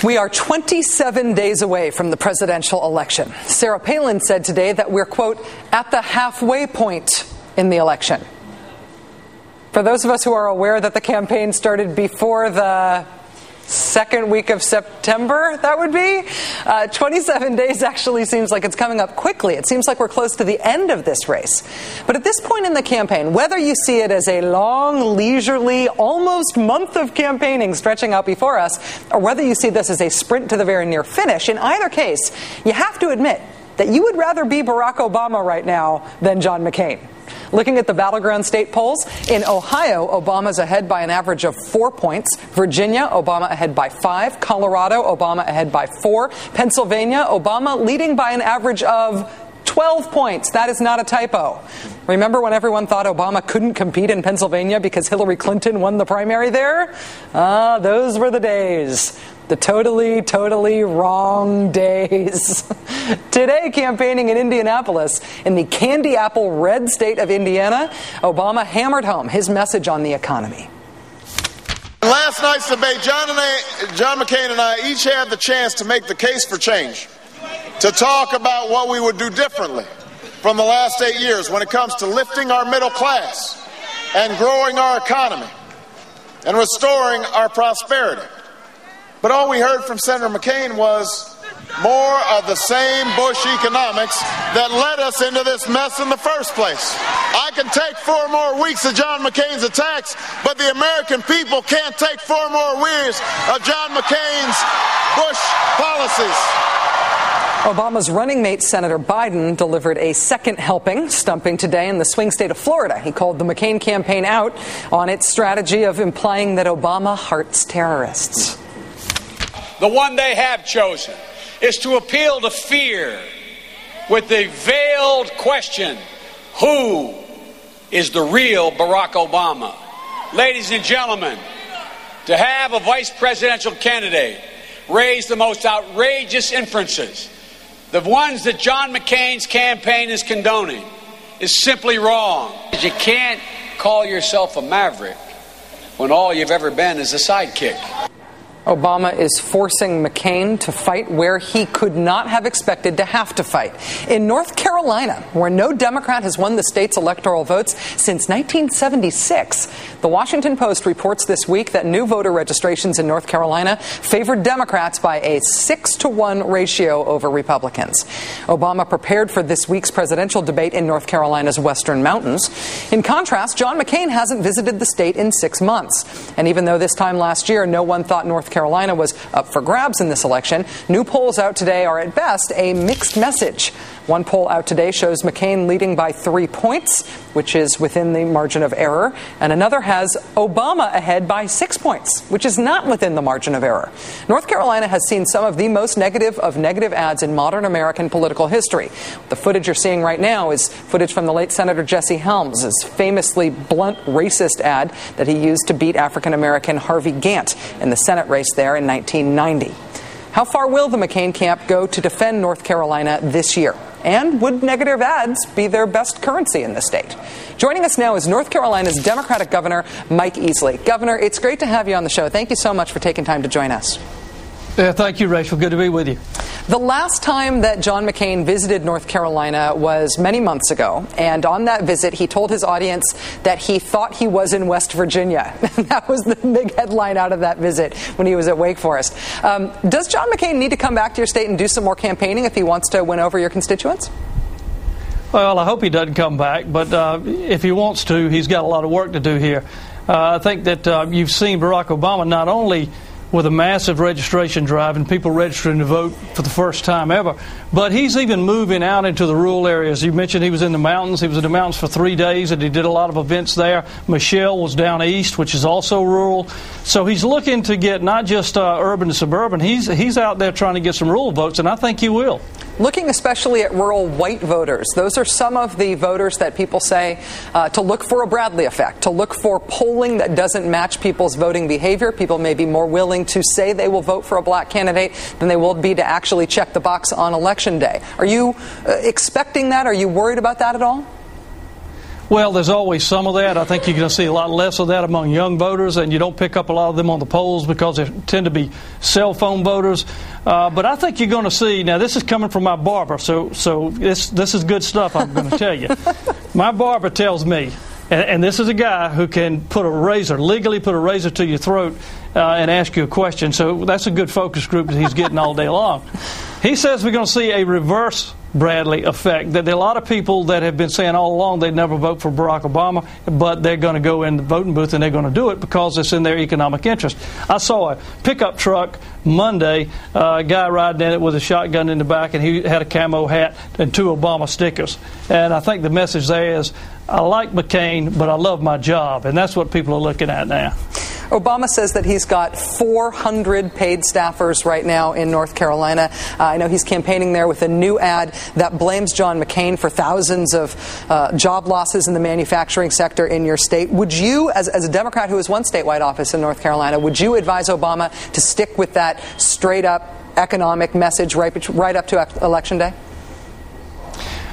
We are 27 days away from the presidential election. Sarah Palin said today that we're, quote, at the halfway point in the election. For those of us who are aware that the campaign started before the second week of September, that would be, 27 days actually seems like it's coming up quickly. It seems like we're close to the end of this race. But at this point in the campaign, whether you see it as a long, leisurely, almost month of campaigning stretching out before us, or whether you see this as a sprint to the very near finish, in either case, you have to admit that you would rather be Barack Obama right now than John McCain. Looking at the battleground state polls, in Ohio, Obama's ahead by an average of 4 points. Virginia, Obama ahead by 5. Colorado, Obama ahead by 4. Pennsylvania, Obama leading by an average of 12 points. That is not a typo. Remember when everyone thought Obama couldn't compete in Pennsylvania because Hillary Clinton won the primary there? Those were the days. The totally wrong days. Today, campaigning in Indianapolis, in the candy apple red state of Indiana, Obama hammered home his message on the economy. In last night's debate, John McCain and I each had the chance to make the case for change, to talk about what we would do differently from the last 8 years when it comes to lifting our middle class and growing our economy and restoring our prosperity. But all we heard from Senator McCain was more of the same Bush economics that led us into this mess in the first place. I can take 4 more weeks of John McCain's attacks, but the American people can't take 4 more years of John McCain's Bush policies. Obama's running mate, Senator Biden, delivered a second helping, stumping today in the swing state of Florida. He called the McCain campaign out on its strategy of implying that Obama hearts terrorists. The one they have chosen is to appeal to fear with the veiled question, who is the real Barack Obama? Ladies and gentlemen, to have a vice presidential candidate raise the most outrageous inferences, the ones that John McCain's campaign is condoning, is simply wrong. You can't call yourself a maverick when all you've ever been is a sidekick. Obama is forcing McCain to fight where he could not have expected to have to fight. In North Carolina, where no Democrat has won the state's electoral votes since 1976, the Washington Post reports this week that new voter registrations in North Carolina favored Democrats by a 6-to-1 ratio over Republicans. Obama prepared for this week's presidential debate in North Carolina's western mountains. In contrast, John McCain hasn't visited the state in 6 months. And even though this time last year no one thought North Carolina was up for grabs in this election, new polls out today are at best a mixed message. One poll out today shows McCain leading by 3 points, which is within the margin of error, and another has Obama ahead by 6 points, which is not within the margin of error. North Carolina has seen some of the most negative of negative ads in modern American political history. The footage you're seeing right now is footage from the late Senator Jesse Helms' famously blunt racist ad that he used to beat African-American Harvey Gantt in the Senate race there in 1990. How far will the McCain camp go to defend North Carolina this year? And would negative ads be their best currency in the state? Joining us now is North Carolina's Democratic Governor, Mike Easley. Governor, it's great to have you on the show. Thank you so much for taking time to join us. Thank you, Rachel. Good to be with you. The last time that John McCain visited North Carolina was many months ago, and on that visit he told his audience that he thought he was in West Virginia. That was the big headline out of that visit when he was at Wake Forest. Does John McCain need to come back to your state and do some more campaigning if he wants to win over your constituents? Well, I hope he doesn't come back, but if he wants to, he's got a lot of work to do here. I think that you've seen Barack Obama not only with a massive registration drive and people registering to vote for the first time ever. But he's even moving out into the rural areas. You mentioned he was in the mountains. He was in the mountains for 3 days, and he did a lot of events there. Michelle was down east, which is also rural. So he's looking to get not just urban to suburban. He's out there trying to get some rural votes, and I think he will. Looking especially at rural white voters, those are some of the voters that people say to look for a Bradley effect, to look for polling that doesn't match people's voting behavior. People may be more willing to say they will vote for a black candidate than they will be to actually check the box on Election Day. Are you expecting that? Are you worried about that at all? Well, there's always some of that. I think you're going to see a lot less of that among young voters, and you don't pick up a lot of them on the polls because they tend to be cell phone voters. But I think you're going to see, now this is coming from my barber, so this is good stuff I'm going to tell you. My barber tells me, and this is a guy who can legally put a razor to your throat and ask you a question, so that's a good focus group that he's getting all day long. He says we're going to see a reverse Bradley effect, that there are a lot of people that have been saying all along they'd never vote for Barack Obama, but they're going to go in the voting booth and they're going to do it because it's in their economic interest. I saw a pickup truck Monday, a guy riding in it with a shotgun in the back, and he had a camo hat and 2 Obama stickers. And I think the message there is, I like McCain, but I love my job, and that's what people are looking at now. Obama says that he's got 400 paid staffers right now in North Carolina. I know he's campaigning there with a new ad that blames John McCain for thousands of job losses in the manufacturing sector in your state. Would you, as a Democrat who has won statewide office in North Carolina, would you advise Obama to stick with that straight-up economic message right up to Election Day?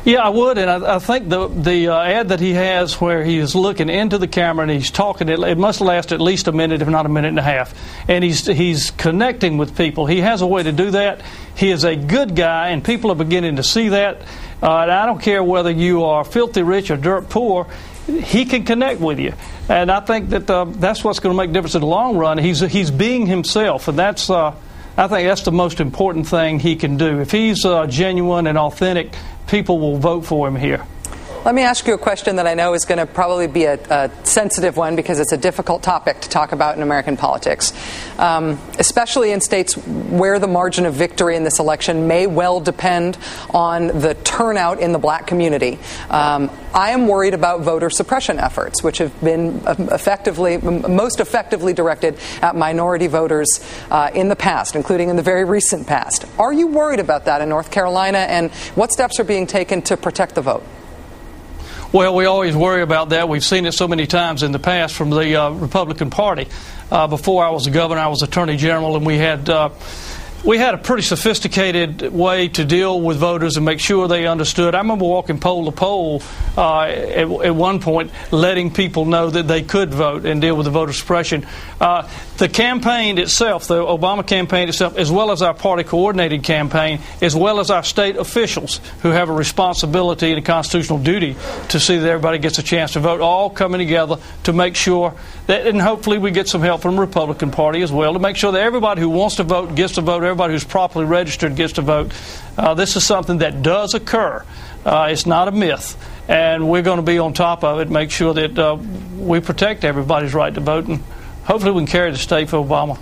Yeah, I would, and I think the ad that he has where he is looking into the camera and he's talking, it must last at least a minute, if not a minute and a half. And he's connecting with people. He has a way to do that. He is a good guy, and people are beginning to see that. And I don't care whether you are filthy rich or dirt poor, he can connect with you. And I think that that's what's going to make a difference in the long run. He's being himself, and that's I think that's the most important thing he can do. If he's genuine and authentic, people will vote for him here. Let me ask you a question that I know is going to probably be a sensitive one because it's a difficult topic to talk about in American politics, especially in states where the margin of victory in this election may well depend on the turnout in the black community. I am worried about voter suppression efforts, which have been most effectively directed at minority voters in the past, including in the very recent past. Are you worried about that in North Carolina, and what steps are being taken to protect the vote? Well, we always worry about that. We've seen it so many times in the past from the Republican Party. Before I was the governor, I was Attorney General, and we had a pretty sophisticated way to deal with voters and make sure they understood. I remember walking poll to poll at one point, letting people know that they could vote and deal with the voter suppression. The campaign itself, the Obama campaign itself, as well as our party-coordinated campaign, as well as our state officials who have a responsibility and a constitutional duty to see that everybody gets a chance to vote, all coming together to make sure that, and hopefully we get some help from the Republican Party as well, to make sure that everybody who wants to vote gets to vote, everybody who's properly registered gets to vote. This is something that does occur. It's not a myth. And we're going to be on top of it, make sure that we protect everybody's right to vote, and hopefully we can carry the state for Obama.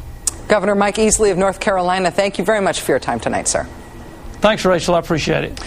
Governor Mike Easley of North Carolina, thank you very much for your time tonight, sir. Thanks, Rachel. I appreciate it.